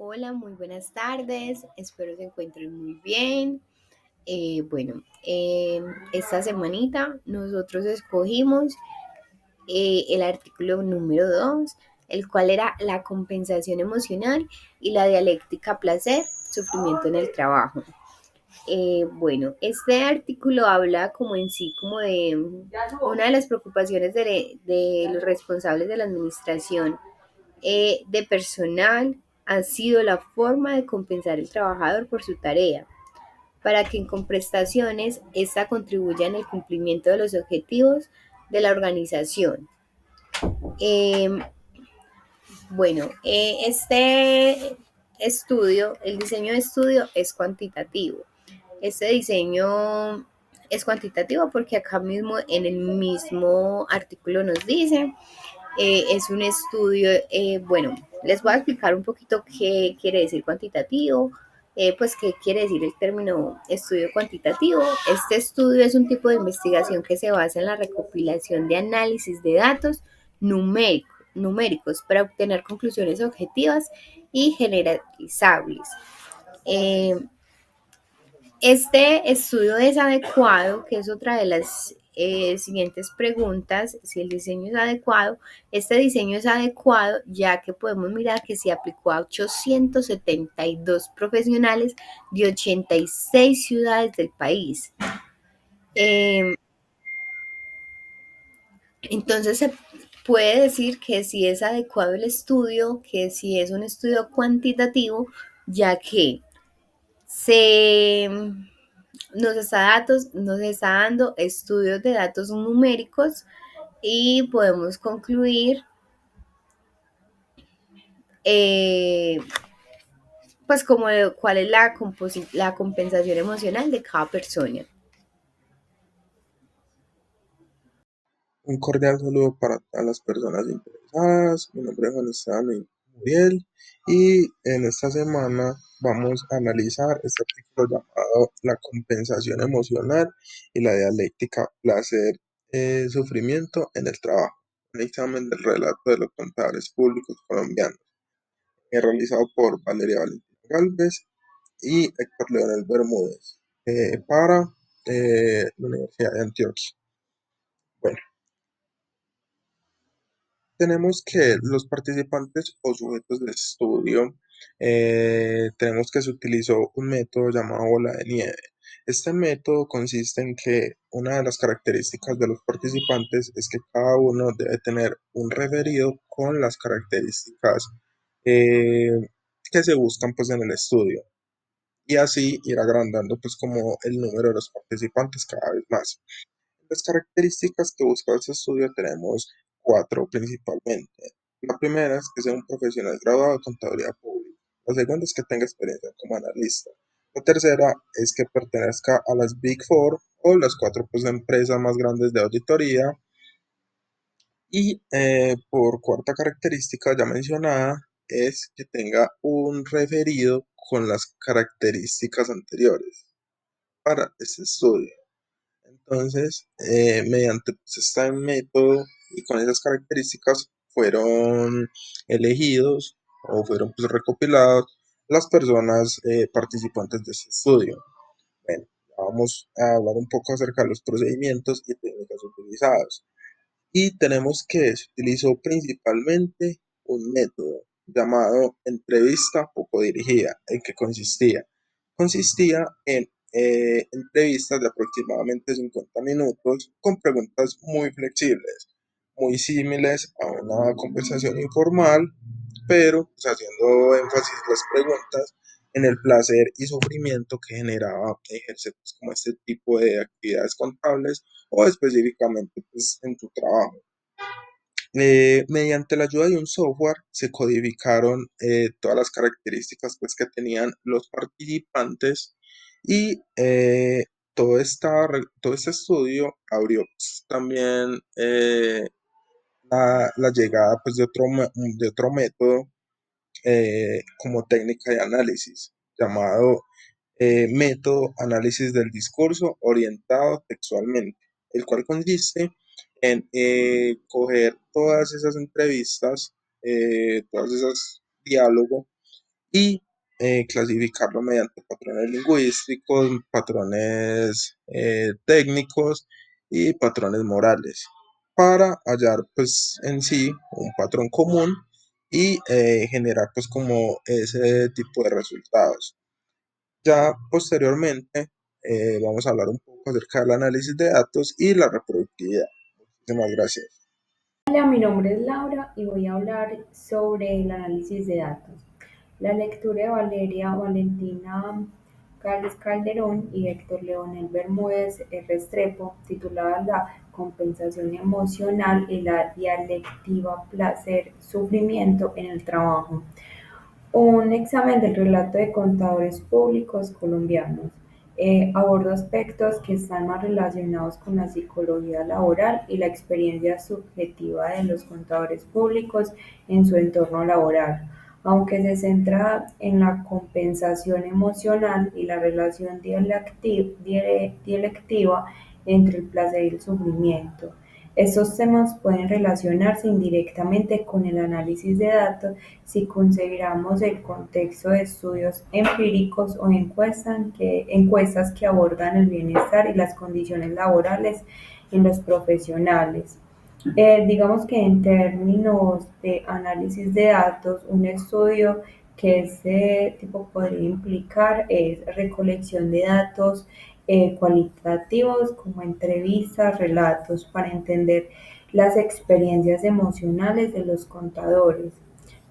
Hola, muy buenas tardes. Espero se encuentren muy bien. Esta semanita nosotros escogimos el artículo número 2, el cual era la compensación emocional y la dialéctica placer-sufrimiento en el trabajo. Este artículo habla como en sí, como de una de las preocupaciones de los responsables de la administración de personal ha sido la forma de compensar al trabajador por su tarea, para que con prestaciones ésta contribuya en el cumplimiento de los objetivos de la organización. Eh, este estudio, el diseño de estudio es cuantitativo. Este diseño es cuantitativo porque acá mismo en el mismo artículo nos dice es un estudio, les voy a explicar un poquito qué quiere decir cuantitativo, pues qué quiere decir el término estudio cuantitativo. Este estudio es un tipo de investigación que se basa en la recopilación de análisis de datos numéricos para obtener conclusiones objetivas y generalizables. Eh, este estudio es adecuado, que es otra de las siguientes preguntas, si el diseño es adecuado. Este diseño es adecuado ya que podemos mirar que se aplicó a 872 profesionales de 86 ciudades del país. Eh, entonces se puede decir que si es adecuado el estudio, que si es un estudio cuantitativo, ya que se nos está dando estudios de datos numéricos y podemos concluir eh, pues como cuál es la compensación emocional de cada persona. Un cordial saludo para todas las personas interesadas. Mi nombre es Juan Esteban Muriel y en esta semana vamos a analizar este artículo llamado La compensación emocional y la dialéctica placer-sufrimiento en el trabajo. Un examen del relato de los contadores públicos colombianos, realizado por Valeria Valentina Galvez y Héctor Leonel Bermúdez para la Universidad de Antioquia. Bueno, tenemos que los participantes o sujetos de estudio, tenemos que se utilizó un método llamado bola de nieve. Este método consiste en que una de las características de los participantes es que cada uno debe tener un referido con las características eh, que se buscan pues en el estudio y así ir agrandando pues como el número de los participantes cada vez más. Las características que busca este estudio tenemos cuatro principalmente. La primera es que sea un profesional graduado de contaduría pública. La segunda es que tenga experiencia como analista. La tercera es que pertenezca a las Big Four o las cuatro pues, empresas más grandes de auditoría. Y por cuarta característica ya mencionada es que tenga un referido con las características anteriores para este estudio. Entonces, mediante pues, este método y con esas características fueron elegidos o fueron pues, recopilados las personas participantes de este estudio. Bueno, vamos a hablar un poco acerca de los procedimientos y técnicas utilizadas. Y tenemos que se utilizó principalmente un método llamado entrevista poco dirigida. ¿En qué consistía? Consistía en entrevistas de aproximadamente 50 minutos con preguntas muy flexibles, muy similares a una conversación informal, pero pues, haciendo énfasis las preguntas en el placer y sufrimiento que generaba ejercer pues, como este tipo de actividades contables o específicamente pues, en tu trabajo. Mediante la ayuda de un software se codificaron todas las características pues, que tenían los participantes y todo este estudio abrió pues, también la llegada pues, de otro método como técnica de análisis llamado método análisis del discurso orientado textualmente, el cual consiste en coger todas esas entrevistas, todos esos diálogos y clasificarlo mediante patrones lingüísticos, patrones técnicos y patrones morales para hallar pues en sí un patrón común y generar pues como ese tipo de resultados. Ya posteriormente vamos a hablar un poco acerca del análisis de datos y la reproductividad. Muchísimas gracias. Hola, mi nombre es Laura y voy a hablar sobre el análisis de datos. La lectura de Valeria Valentina Carlos Calderón y Héctor Leonel Bermúdez Restrepo, titulada La compensación emocional y la dialectiva placer-sufrimiento en el trabajo. Un examen del relato de contadores públicos colombianos. Aborda aspectos que están más relacionados con la psicología laboral y la experiencia subjetiva de los contadores públicos en su entorno laboral, aunque se centra en la compensación emocional y la relación dialectiva entre el placer y el sufrimiento. Estos temas pueden relacionarse indirectamente con el análisis de datos si consideramos el contexto de estudios empíricos o encuestas que abordan el bienestar y las condiciones laborales en los profesionales. Digamos que en términos de análisis de datos, un estudio que este tipo podría implicar es recolección de datos cualitativos como entrevistas, relatos para entender las experiencias emocionales de los contadores,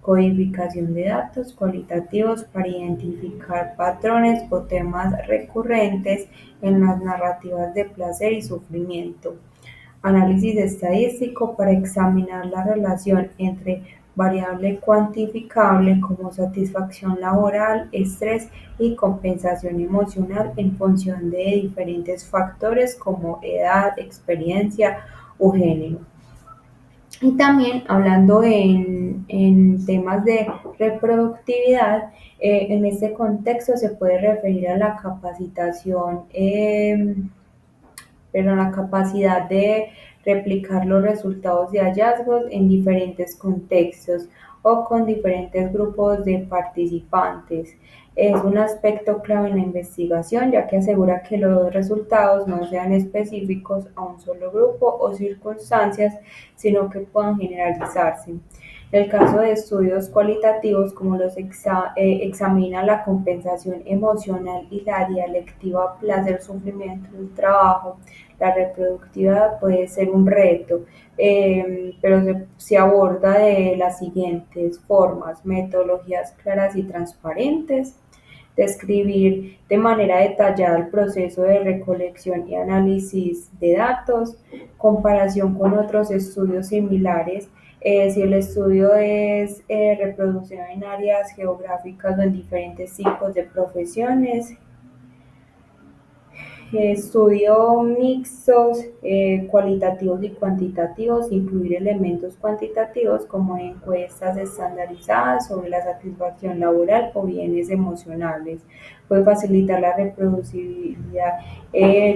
codificación de datos cualitativos para identificar patrones o temas recurrentes en las narrativas de placer y sufrimiento. Análisis estadístico para examinar la relación entre variable cuantificable como satisfacción laboral, estrés y compensación emocional en función de diferentes factores como edad, experiencia o género. Y también hablando en temas de reproductividad, en este contexto se puede referir a la capacitación, pero la capacidad de replicar los resultados de hallazgos en diferentes contextos o con diferentes grupos de participantes. Es un aspecto clave en la investigación, ya que asegura que los resultados no sean específicos a un solo grupo o circunstancias, sino que puedan generalizarse. El caso de estudios cualitativos como los examina la compensación emocional y la dialectiva placer-sufrimiento del trabajo, la reproductividad puede ser un reto, pero se aborda de las siguientes formas: metodologías claras y transparentes, describir de manera detallada el proceso de recolección y análisis de datos, comparación con otros estudios similares, si el estudio es reproducción en áreas geográficas o en diferentes tipos de profesiones, estudio mixtos, cualitativos y cuantitativos, incluir elementos cuantitativos como encuestas estandarizadas sobre la satisfacción laboral o bienes emocionales. Puede facilitar la reproducibilidad,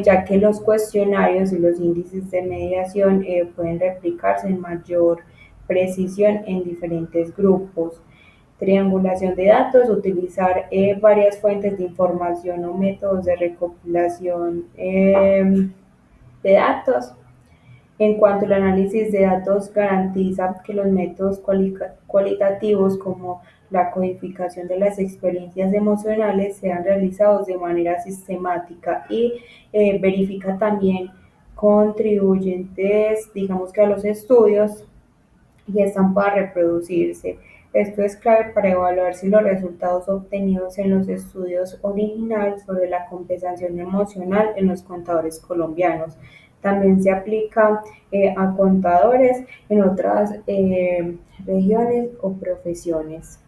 ya que los cuestionarios y los índices de mediación pueden replicarse en mayor precisión en diferentes grupos. Triangulación de datos, utilizar varias fuentes de información o métodos de recopilación de datos. En cuanto al análisis de datos, garantiza que los métodos cualitativos como la codificación de las experiencias emocionales sean realizados de manera sistemática y verifica también contribuyentes, digamos que a los estudios y están para reproducirse. Esto es clave para evaluar si los resultados obtenidos en los estudios originales sobre la compensación emocional en los contadores colombianos también se aplica a contadores en otras regiones o profesiones.